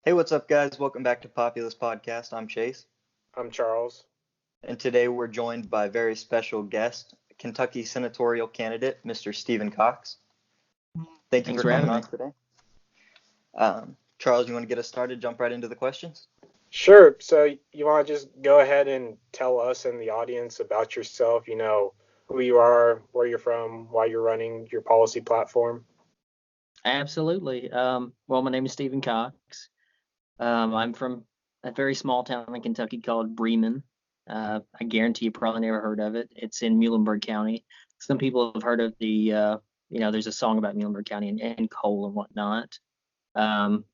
Hey, what's up, guys? Welcome back to Populous Podcast. I'm Chase, I'm Charles. and today we're joined by a very special guest, Kentucky Senatorial candidate, Mr. Stephen Cox. Thank you Thanks for for coming having me. on today. Charles, you want to get us started? Jump right into the questions? Sure. So you want to just go ahead and tell us and the audience about yourself, who you are, where you're from, why you're running your policy platform? Absolutely. Well, my name is Stephen Cox. I'm from a very small town in Kentucky called Bremen. I guarantee you probably never heard of it. It's in Muhlenberg County. Some people have heard of there's a song about Muhlenberg County and coal and whatnot. Um,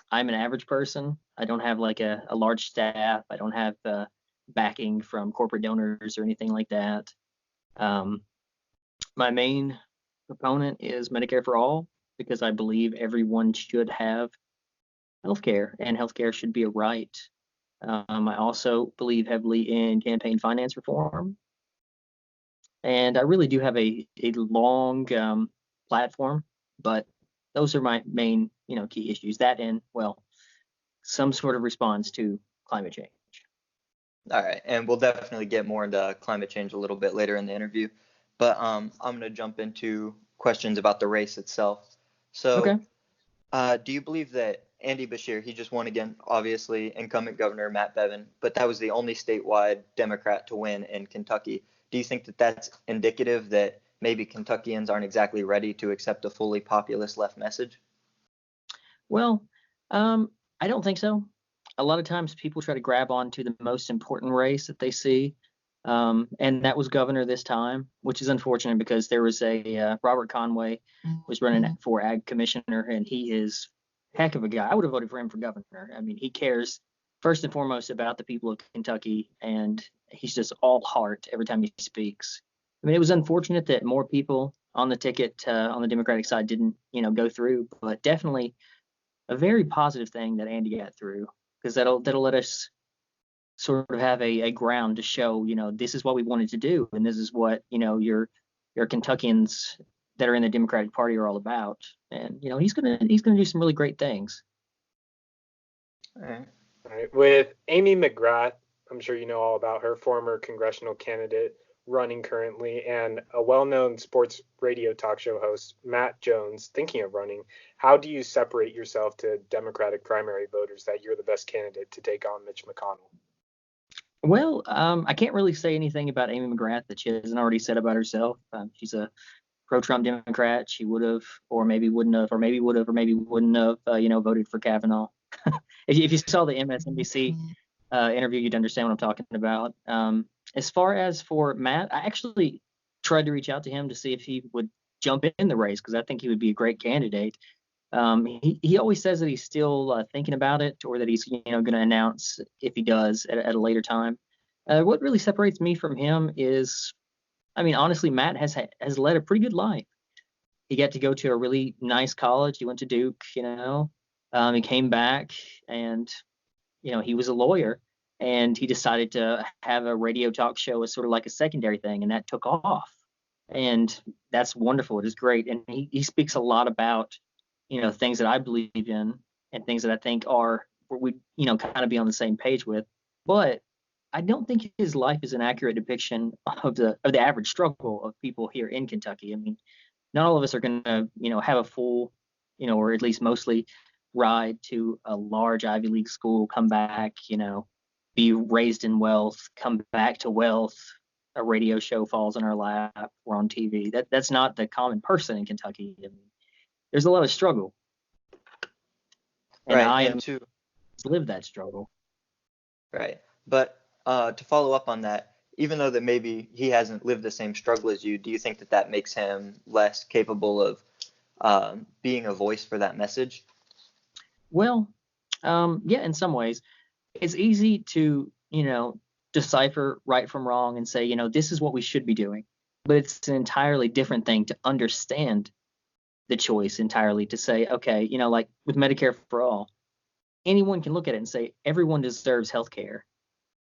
I'm an average person. I don't have like a large staff. I don't have backing from corporate donors or anything like that. Um, my main proponent is Medicare for all because I believe everyone should have healthcare and healthcare should be a right. I also believe heavily in campaign finance reform, and I really do have a long platform, but those are my main key issues. That and well, some sort of response to climate change. All right, and we'll definitely get more into climate change a little bit later in the interview, but I'm going to jump into questions about the race itself. Okay. So, do you believe that Andy Beshear, he just won again, obviously, incumbent governor Matt Bevin, but that was the only statewide Democrat to win in Kentucky. Do you think that that's indicative that maybe Kentuckians aren't exactly ready to accept a fully populist left message? Well, um, I don't think so. A lot of times people try to grab onto the most important race that they see. And that was governor this time, which is unfortunate because there was a Robert Conway was running for ag commissioner, and he is heck of a guy. I would have voted for him for governor. I mean, he cares first and foremost about the people of Kentucky, and he's just all heart every time he speaks. I mean, it was unfortunate that more people on the ticket on the Democratic side didn't, go through, but definitely a very positive thing that Andy got through because that'll let us sort of have a ground to show, this is what we wanted to do, and this is what your Kentuckians that are in the Democratic Party are all about. And he's gonna do some really great things. All right. All right. With Amy McGrath, I'm sure you know all about her, former congressional candidate running currently, and a well-known sports radio talk show host, Matt Jones, thinking of running. How do you separate yourself to Democratic primary voters that you're the best candidate to take on Mitch McConnell? Well, I can't really say anything about Amy McGrath that she hasn't already said about herself. She's a pro-Trump Democrat. She would have, or maybe wouldn't have, or maybe would have, or maybe wouldn't have, voted for Kavanaugh. If you saw the MSNBC interview, you'd understand what I'm talking about. As far as for Matt, I actually tried to reach out to him to see if he would jump in the race because I think he would be a great candidate. He always says that he's still thinking about it or that he's going to announce if he does at a later time. What really separates me from him is, I mean, honestly, Matt has led a pretty good life. He got to go to a really nice college. He went to Duke. He came back and he was a lawyer and he decided to have a radio talk show as sort of like a secondary thing, and that took off. And that's wonderful. It is great. And he speaks a lot about, things that I believe in and things that I think are where we, kind of be on the same page with. But I don't think his life is an accurate depiction of the average struggle of people here in Kentucky. I mean, not all of us are going to, have a full, or at least mostly ride to a large Ivy League school, come back, be raised in wealth, come back to wealth. A radio show falls in our lap. We're on TV. That's not the common person in Kentucky. I mean, there's a lot of struggle, and Right, I and am to live that struggle. right, but to follow up on that, even though that maybe he hasn't lived the same struggle as you, do you think that that makes him less capable of being a voice for that message? Well, yeah, in some ways, it's easy to decipher right from wrong and say this is what we should be doing, but it's an entirely different thing to understand the choice entirely to say, okay, like with Medicare for all, anyone can look at it and say everyone deserves health care,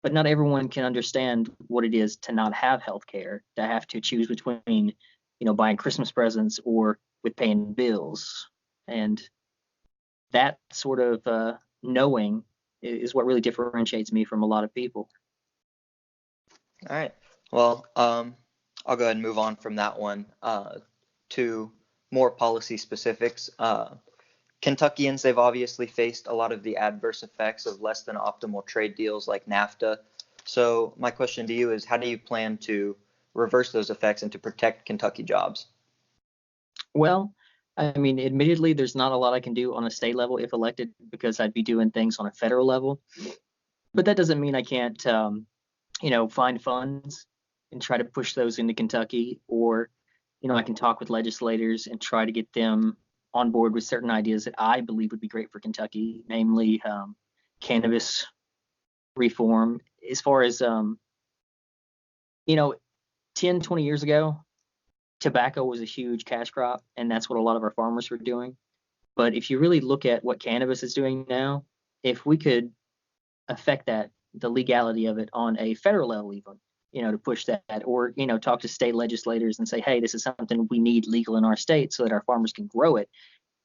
but not everyone can understand what it is to not have health care, to have to choose between, buying Christmas presents or with paying bills. And that sort of knowing is what really differentiates me from a lot of people. All right. Well, I'll go ahead and move on from that one to more policy specifics. Kentuckians, they've obviously faced a lot of the adverse effects of less than optimal trade deals like NAFTA. So my question to you is, how do you plan to reverse those effects and to protect Kentucky jobs? Well, I mean, admittedly, there's not a lot I can do on a state level if elected because I'd be doing things on a federal level. But that doesn't mean I can't, find funds and try to push those into Kentucky, or, I can talk with legislators and try to get them on board with certain ideas that I believe would be great for Kentucky, namely cannabis reform. As far as, 10, 20 years ago, tobacco was a huge cash crop, and that's what a lot of our farmers were doing. But if you really look at what cannabis is doing now, if we could affect that, the legality of it on a federal level, even, to push that, or, talk to state legislators and say, hey, this is something we need legal in our state so that our farmers can grow it,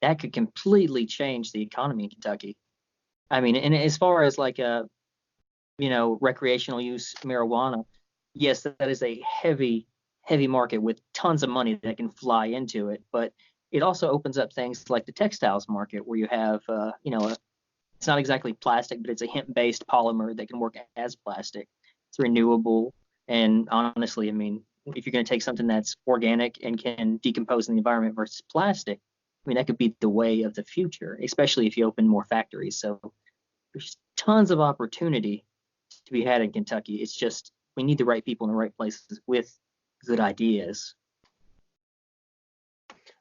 that could completely change the economy in Kentucky. I mean, and as far as like recreational use marijuana, yes, that is a heavy market with tons of money that can fly into it. But it also opens up things like the textiles market, where you have, it's not exactly plastic, but it's a hemp-based polymer that can work as plastic. It's renewable. And honestly, I mean, if you're going to take something that's organic and can decompose in the environment versus plastic, I mean, that could be the way of the future, especially if you open more factories. So there's tons of opportunity to be had in Kentucky. It's just we need the right people in the right places with good ideas.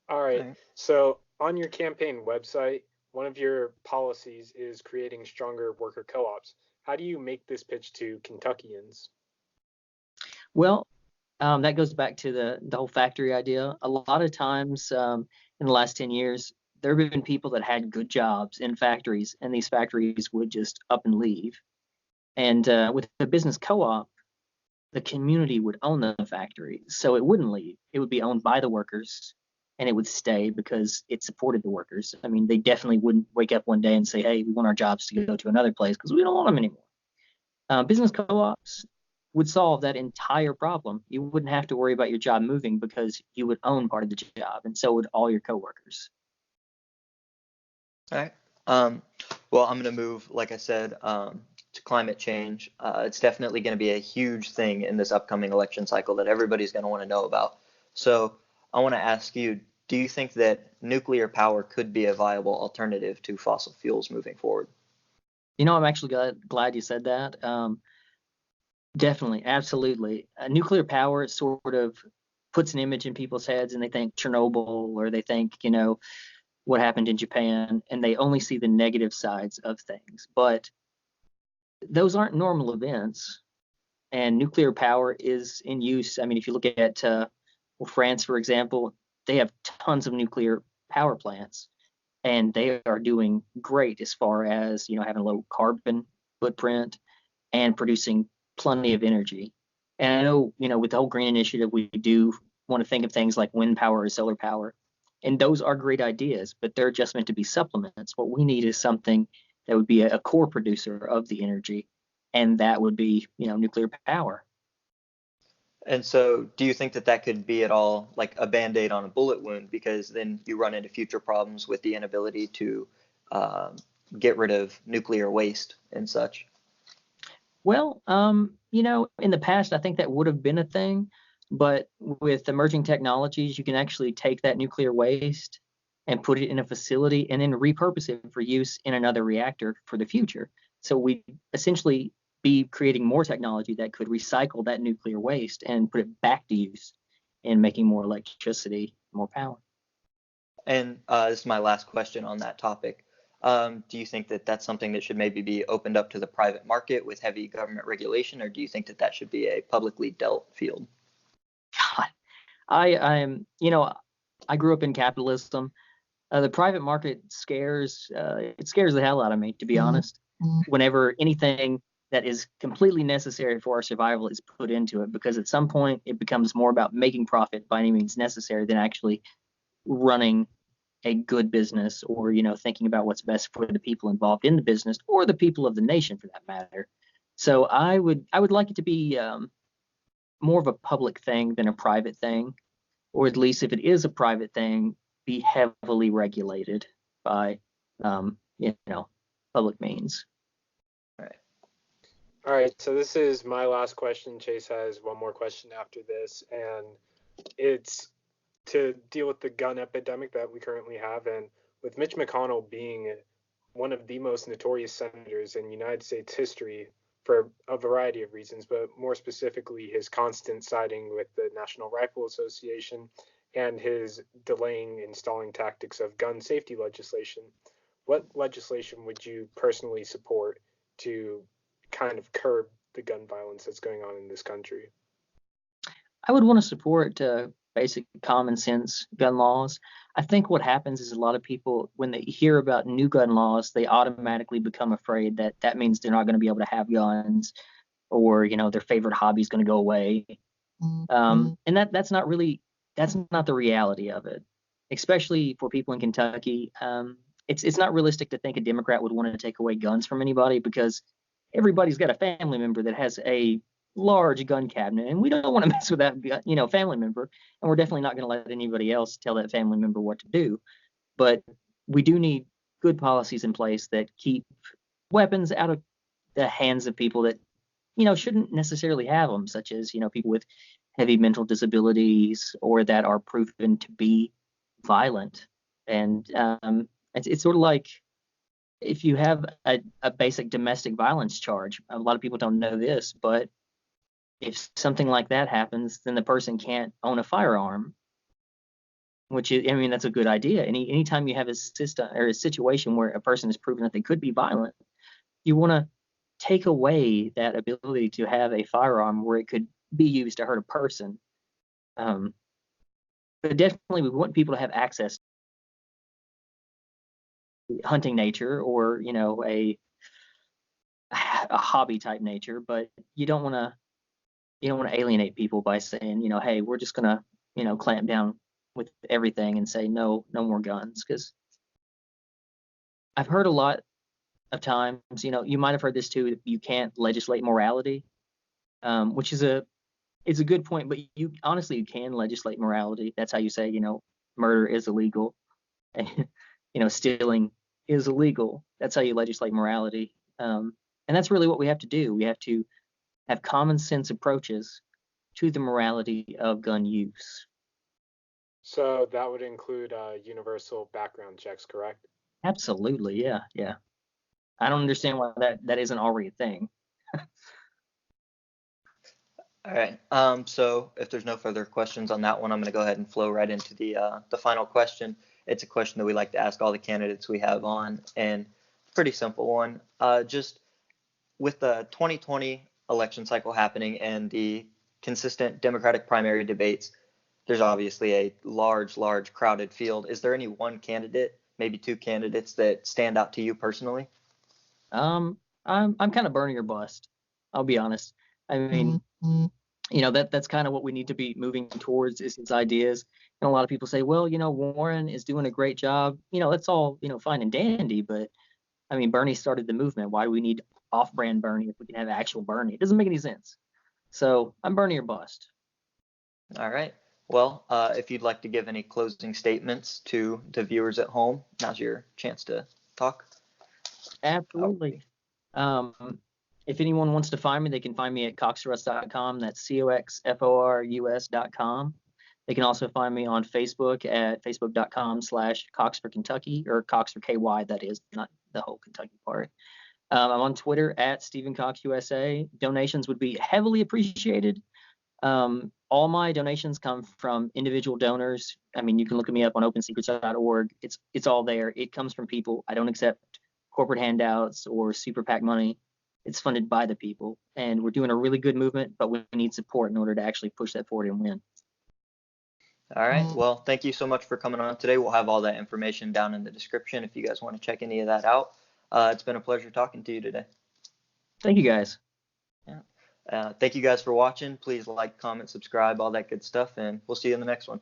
All right. So on your campaign website, one of your policies is creating stronger worker co-ops. How do you make this pitch to Kentuckians? Well, that goes back to the whole factory idea. A lot of times in the last 10 years, there have been people that had good jobs in factories, and these factories would just up and leave. And with a business co-op, the community would own the factory, so it wouldn't leave. It would be owned by the workers, and it would stay because it supported the workers. I mean, they definitely wouldn't wake up one day and say, hey, we want our jobs to go to another place because we don't want them anymore. Business co-ops would solve that entire problem. You wouldn't have to worry about your job moving because you would own part of the job, and so would all your coworkers. All right. Well, I'm going to move, like I said, to climate change. It's definitely going to be a huge thing in this upcoming election cycle that everybody's going to want to know about. So I want to ask you, do you think that nuclear power could be a viable alternative to fossil fuels moving forward? I'm actually glad you said that. Definitely, absolutely. Nuclear power sort of puts an image in people's heads, and they think Chernobyl, or they think, what happened in Japan, and they only see the negative sides of things. But those aren't normal events, and nuclear power is in use. I mean, if you look at France, for example, they have tons of nuclear power plants, and they are doing great as far as having a low carbon footprint and producing plenty of energy. And I know, with the whole green initiative, we do want to think of things like wind power or solar power, and those are great ideas, but they're just meant to be supplements. What we need is something that would be a core producer of the energy, and that would be, nuclear power. And so do you think that that could be at all like a Band-Aid on a bullet wound? Because then you run into future problems with the inability to get rid of nuclear waste and such. Well, in the past, I think that would have been a thing, but with emerging technologies, you can actually take that nuclear waste and put it in a facility and then repurpose it for use in another reactor for the future. So we essentially be creating more technology that could recycle that nuclear waste and put it back to use in making more electricity, more power. And this is my last question on that topic. Do you think that that's something that should maybe be opened up to the private market with heavy government regulation, or do you think that that should be a publicly dealt field? God, I grew up in capitalism. The private market scares the hell out of me, to be honest. Whenever anything that is completely necessary for our survival is put into it, because at some point it becomes more about making profit by any means necessary than actually running a good business, or thinking about what's best for the people involved in the business, or the people of the nation for that matter. So I would like it to be more of a public thing than a private thing, or at least if it is a private thing, be heavily regulated by public means. All right. All right, so this is my last question. Chase has one more question after this, and it's to deal with the gun epidemic that we currently have. And with Mitch McConnell being one of the most notorious senators in United States history for a variety of reasons, but more specifically his constant siding with the National Rifle Association and his delaying and stalling tactics of gun safety legislation, what legislation would you personally support to kind of curb the gun violence that's going on in this country? I would want to support basic common sense gun laws. I think what happens is a lot of people, when they hear about new gun laws, they automatically become afraid that that means they're not going to be able to have guns, or their favorite hobby is going to go away. And that's not the reality of it, especially for people in Kentucky. It's not realistic to think a Democrat would want to take away guns from anybody, because everybody's got a family member that has a large gun cabinet, and we don't want to mess with that family member, and we're definitely not going to let anybody else tell that family member what to do. But we do need good policies in place that keep weapons out of the hands of people that shouldn't necessarily have them, such as people with heavy mental disabilities, or that are proven to be violent. And it's sort of like, if you have a basic domestic violence charge, a lot of people don't know this, but if something like that happens, then the person can't own a firearm, which is, that's a good idea. Anytime you have a system or a situation where a person is proven that they could be violent, you want to take away that ability to have a firearm where it could be used to hurt a person. But definitely we want people to have access to hunting nature, or a hobby type nature, but you don't want to alienate people by saying, hey, we're just gonna clamp down with everything and say no more guns. Because I've heard a lot of times, you might have heard this too, you can't legislate morality, which is a good point, but you honestly, you can legislate morality. That's how you say, murder is illegal, and stealing is illegal. That's how you legislate morality. And that's really what we have to do. We have to have common sense approaches to the morality of gun use. So that would include universal background checks, correct? Absolutely, yeah. I don't understand why that isn't already a thing. All right. So if there's no further questions on that one, I'm going to go ahead and flow right into the final question. It's a question that we like to ask all the candidates we have on, and pretty simple one. Just with the 2020 election cycle happening and the consistent Democratic primary debates, there's obviously a large crowded field. Is there any one candidate, maybe two candidates, that stand out to you personally? I'm kind of burning or bust. I'll be honest. I mean, that's kind of what we need to be moving towards, is his ideas. And a lot of people say, well, Warren is doing a great job. That's all, fine and dandy, but I mean, Bernie started the movement. Why do we need off-brand Bernie if we can have actual Bernie? It doesn't make any sense. So I'm Bernie or bust. All right. Well, if you'd like to give any closing statements to the viewers at home, now's your chance to talk. Absolutely. If anyone wants to find me, they can find me at coxforus.com. That's coxforus.com. They can also find me on Facebook at facebook.com/CoxForKentucky, or Cox for KY, that is, not the whole Kentucky part. I'm on Twitter at Stephen Cox USA. Donations would be heavily appreciated. All my donations come from individual donors. I mean, you can look me up on opensecrets.org. It's all there. It comes from people. I don't accept corporate handouts or super PAC money. It's funded by the people, and we're doing a really good movement, but we need support in order to actually push that forward and win. All right. Well, thank you so much for coming on today. We'll have all that information down in the description if you guys want to check any of that out. It's been a pleasure talking to you today. Thank you, guys. Yeah. Thank you guys for watching. Please like, comment, subscribe, all that good stuff, and we'll see you in the next one.